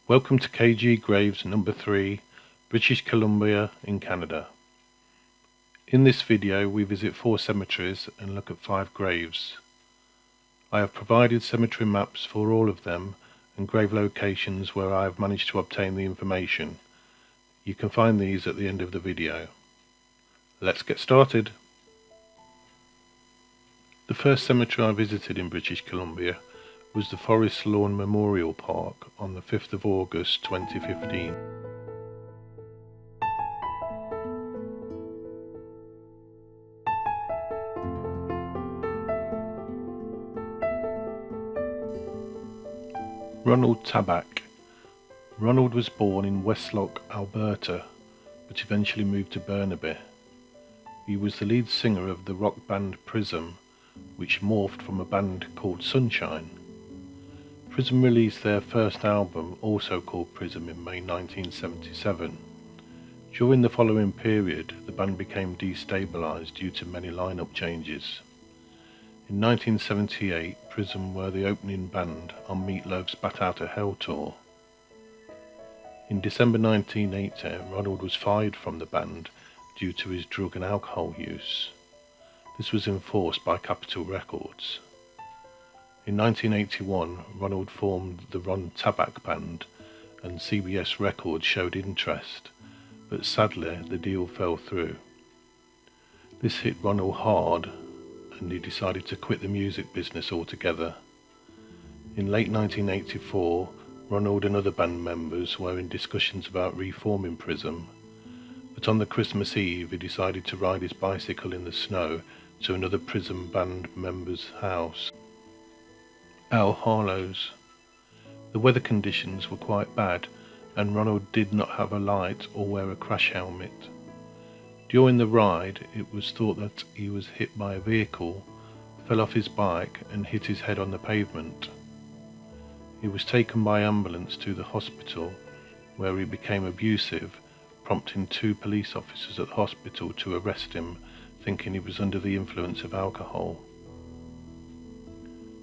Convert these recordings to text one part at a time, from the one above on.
Welcome to KG Graves number 3, British Columbia in Canada. In this video we visit 4 cemeteries and look at 5 graves. I have provided cemetery maps for all of them and grave locations where I have managed to obtain the information. You can find these at the end of the video. Let's get started. The first cemetery I visited in British Columbia was the Forest Lawn Memorial Park on the 5th of August 2015. Ronald Tabak. Ronald was born in Westlock, Alberta, but eventually moved to Burnaby. He was the lead singer of the rock band Prism, which morphed from a band called Sunshine. Prism released their first album, also called Prism, in May 1977. During the following period, the band became destabilised due to many lineup changes. In 1978, Prism were the opening band on Meat Loaf's Bat Out of Hell tour. In December 1980, Ronald was fired from the band due to his drug and alcohol use. This was enforced by Capitol Records. In 1981, Ronald formed the Ronald Tabak band, and CBS Records showed interest, but sadly the deal fell through. This hit Ronald hard, and he decided to quit the music business altogether. In late 1984, Ronald and other band members were in discussions about reforming Prism, but on the Christmas Eve he decided to ride his bicycle in the snow to another Prism band member's house, Al Harlow's. The weather conditions were quite bad, and Ronald did not have a light or wear a crash helmet. During the ride, it was thought that he was hit by a vehicle, fell off his bike and hit his head on the pavement. He was taken by ambulance to the hospital, where he became abusive, prompting 2 police officers at the hospital to arrest him, thinking he was under the influence of alcohol.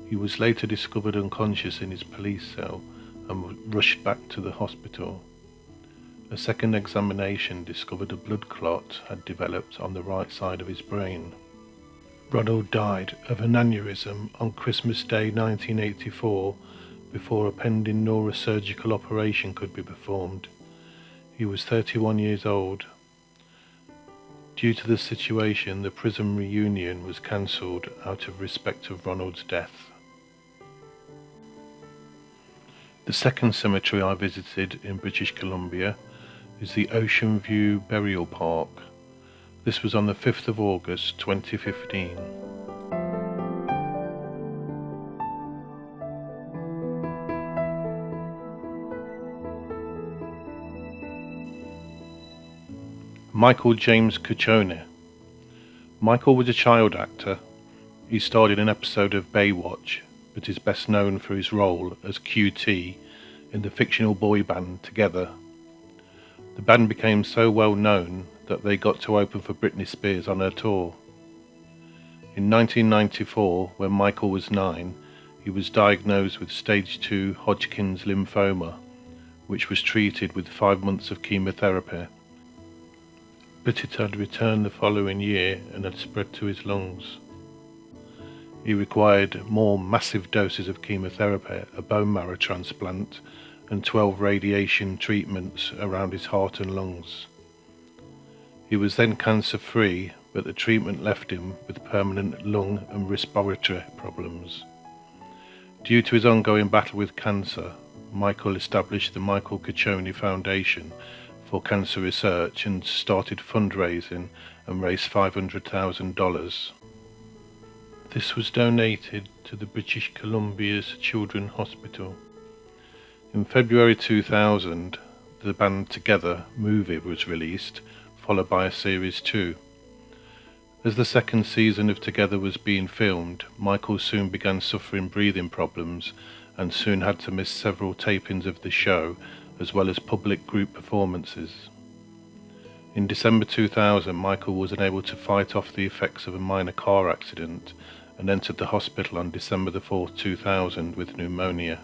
He was later discovered unconscious in his police cell and rushed back to the hospital. A second examination discovered a blood clot had developed on the right side of his brain. Ronald died of an aneurysm on Christmas Day 1984 before a pending neurosurgical operation could be performed. He was 31 years old. Due to the situation, the Prism reunion was cancelled out of respect of Ronald's death. The second cemetery I visited in British Columbia is the Ocean View Burial Park. This was on the 5th of August 2015. Michael James Cuccione. Michael was a child actor. He starred in an episode of Baywatch, but is best known for his role as QT in the fictional boy band Together. The band became so well known that they got to open for Britney Spears on her tour. In 1994, when Michael was 9, he was diagnosed with stage 2 Hodgkin's lymphoma, which was treated with 5 months of chemotherapy. But it had returned the following year and had spread to his lungs. He required more massive doses of chemotherapy, a bone marrow transplant, and 12 radiation treatments around his heart and lungs. He was then cancer-free, but the treatment left him with permanent lung and respiratory problems. Due to his ongoing battle with cancer, Michael established the Michael Cuccione Foundation for Cancer Research and started fundraising and raised $500,000. This was donated to the British Columbia's Children's Hospital. In February 2000, the band Together movie was released, followed by a series 2. As the second season of Together was being filmed, Michael soon began suffering breathing problems and soon had to miss several tapings of the show, as well as public group performances. In December 2000, Michael was unable to fight off the effects of a minor car accident and entered the hospital on December 4, 2000 with pneumonia.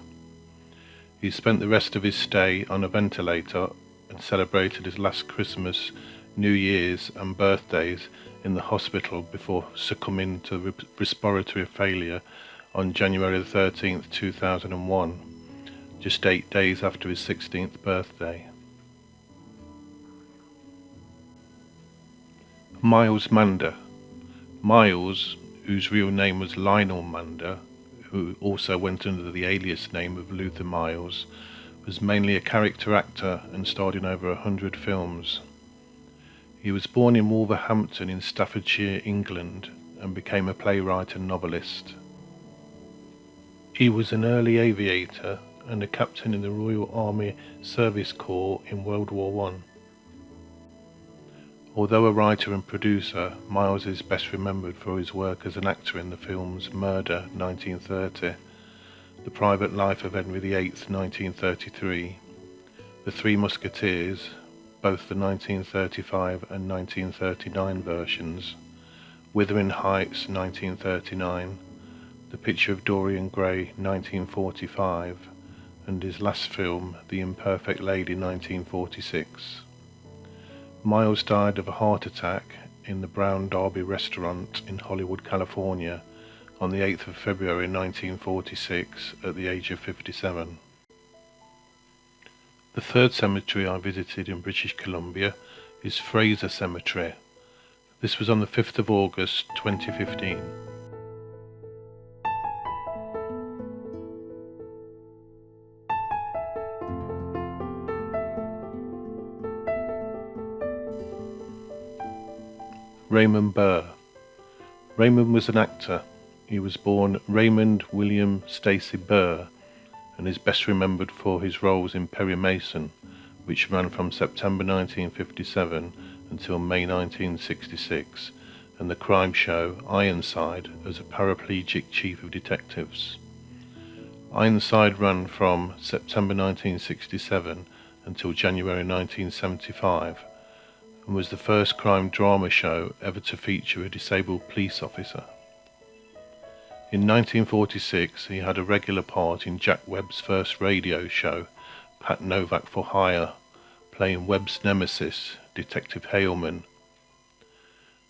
He spent the rest of his stay on a ventilator and celebrated his last Christmas, New Year's and birthdays in the hospital before succumbing to respiratory failure on January 13th, 2001, just 8 days after his 16th birthday. Miles Mander. Miles, whose real name was Lionel Mander, who also went under the alias name of Luther Miles, was mainly a character actor and starred in over 100 films. He was born in Wolverhampton in Staffordshire, England, and became a playwright and novelist. He was an early aviator and a captain in the Royal Army Service Corps in World War I. Although a writer and producer, Miles is best remembered for his work as an actor in the films Mander, 1930, The Private Life of Henry VIII, 1933, The Three Musketeers, both the 1935 and 1939 versions, Wuthering Heights, 1939, The Picture of Dorian Gray, 1945, and his last film, The Imperfect Lady, 1946. Miles died of a heart attack in the Brown Derby restaurant in Hollywood, California, on the 8th of February 1946 at the age of 57. The third cemetery I visited in British Columbia is Fraser Cemetery. This was on the 5th of August 2015. Raymond Burr. Raymond was an actor. He was born Raymond William Stacy Burr and is best remembered for his roles in Perry Mason, which ran from September 1957 until May 1966, and the crime show Ironside as a paraplegic chief of detectives. Ironside ran from September 1967 until January 1975, and was the first crime drama show ever to feature a disabled police officer. In 1946, he had a regular part in Jack Webb's first radio show, Pat Novak for Hire, playing Webb's nemesis, Detective Haleman.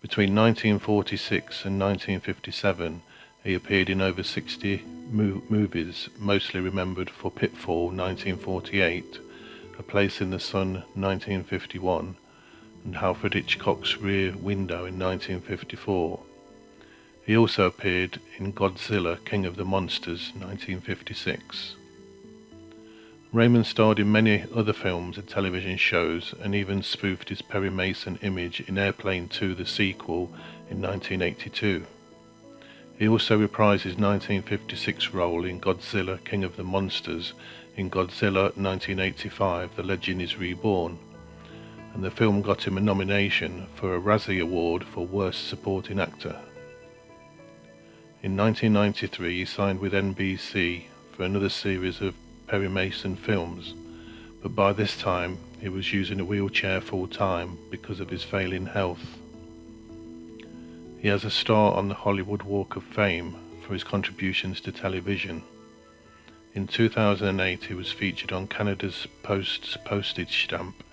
Between 1946 and 1957, he appeared in over 60 movies, mostly remembered for Pitfall, 1948, A Place in the Sun, 1951, and Alfred Hitchcock's Rear Window in 1954. He also appeared in Godzilla, King of the Monsters, 1956. Raymond starred in many other films and television shows, and even spoofed his Perry Mason image in Airplane 2: The Sequel in 1982. He also reprised his 1956 role in Godzilla, King of the Monsters in Godzilla 1985, The Legend is Reborn, and the film got him a nomination for a Razzie Award for Worst Supporting Actor. In 1993, he signed with NBC for another series of Perry Mason films, but by this time he was using a wheelchair full-time because of his failing health. He has a star on the Hollywood Walk of Fame for his contributions to television. In 2008, he was featured on Canada's Post's postage stamp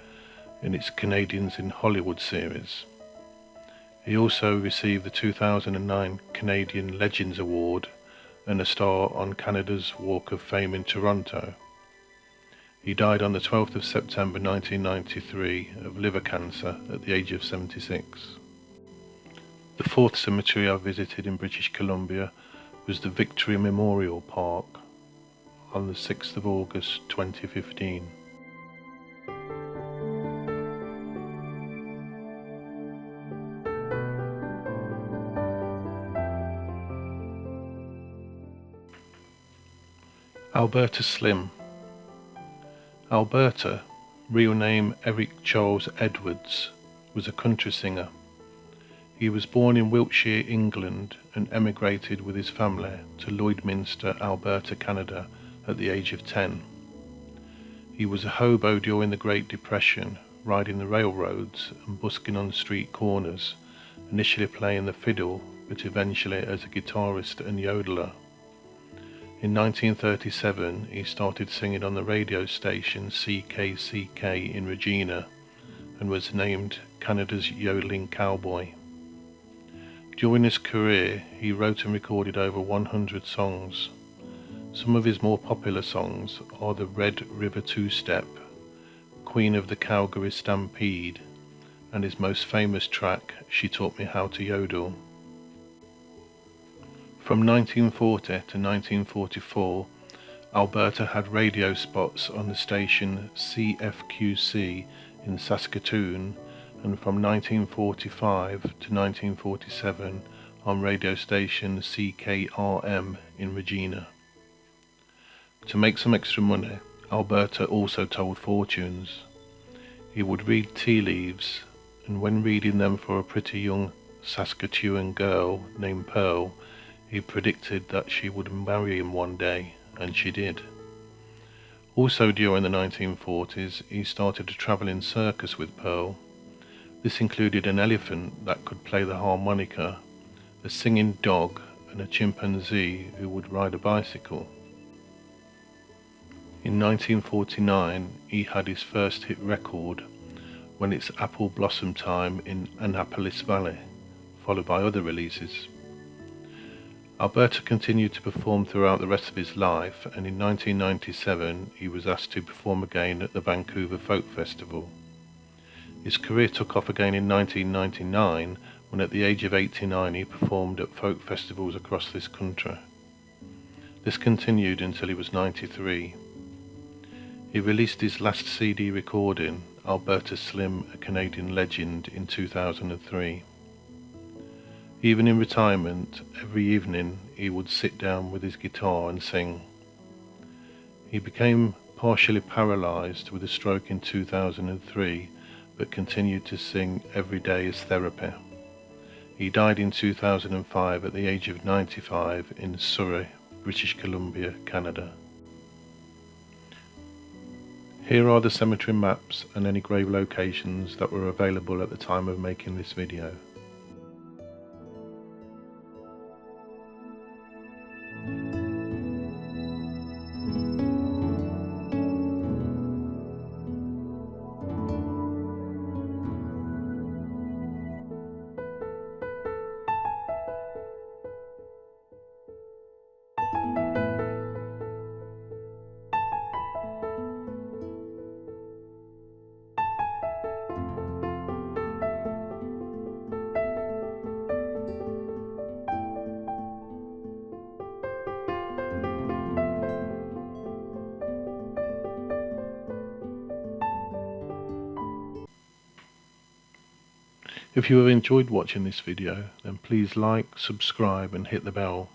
in its Canadians in Hollywood series. He also received the 2009 Canadian Legends Award and a star on Canada's Walk of Fame in Toronto. He died on the 12th of September 1993 of liver cancer at the age of 76. The fourth cemetery I visited in British Columbia was the Victory Memorial Park on the 6th of August 2015. Alberta Slim. Alberta, real name Eric Charles Edwards, was a country singer. He was born in Wiltshire, England, and emigrated with his family to Lloydminster, Alberta, Canada at the age of 10. He was a hobo during the Great Depression, riding the railroads and busking on street corners, initially playing the fiddle, but eventually as a guitarist and yodeler. In 1937, he started singing on the radio station CKCK in Regina and was named Canada's Yodeling Cowboy. During his career, he wrote and recorded over 100 songs. Some of his more popular songs are the Red River Two-Step, Queen of the Calgary Stampede, and his most famous track, She Taught Me How to Yodel. From 1940 to 1944, Alberta had radio spots on the station CFQC in Saskatoon, and from 1945 to 1947 on radio station CKRM in Regina. To make some extra money, Alberta also told fortunes. He would read tea leaves, and when reading them for a pretty young Saskatchewan girl named Pearl, he predicted that she would marry him one day, and she did. Also during the 1940s, he started a travelling circus with Pearl. This included an elephant that could play the harmonica, a singing dog, and a chimpanzee who would ride a bicycle. In 1949, he had his first hit record, When It's Apple Blossom Time in Annapolis Valley, followed by other releases. Alberta continued to perform throughout the rest of his life, and in 1997 he was asked to perform again at the Vancouver Folk Festival. His career took off again in 1999, when at the age of 89 he performed at folk festivals across this country. This continued until he was 93. He released his last CD recording, Alberta Slim, a Canadian Legend, in 2003. Even in retirement, every evening he would sit down with his guitar and sing. He became partially paralysed with a stroke in 2003, but continued to sing every day as therapy. He died in 2005 at the age of 95 in Surrey, British Columbia, Canada. Here are the cemetery maps and any grave locations that were available at the time of making this video. If you have enjoyed watching this video, then please like, subscribe and hit the bell.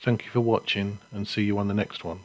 Thank you for watching, and see you on the next one.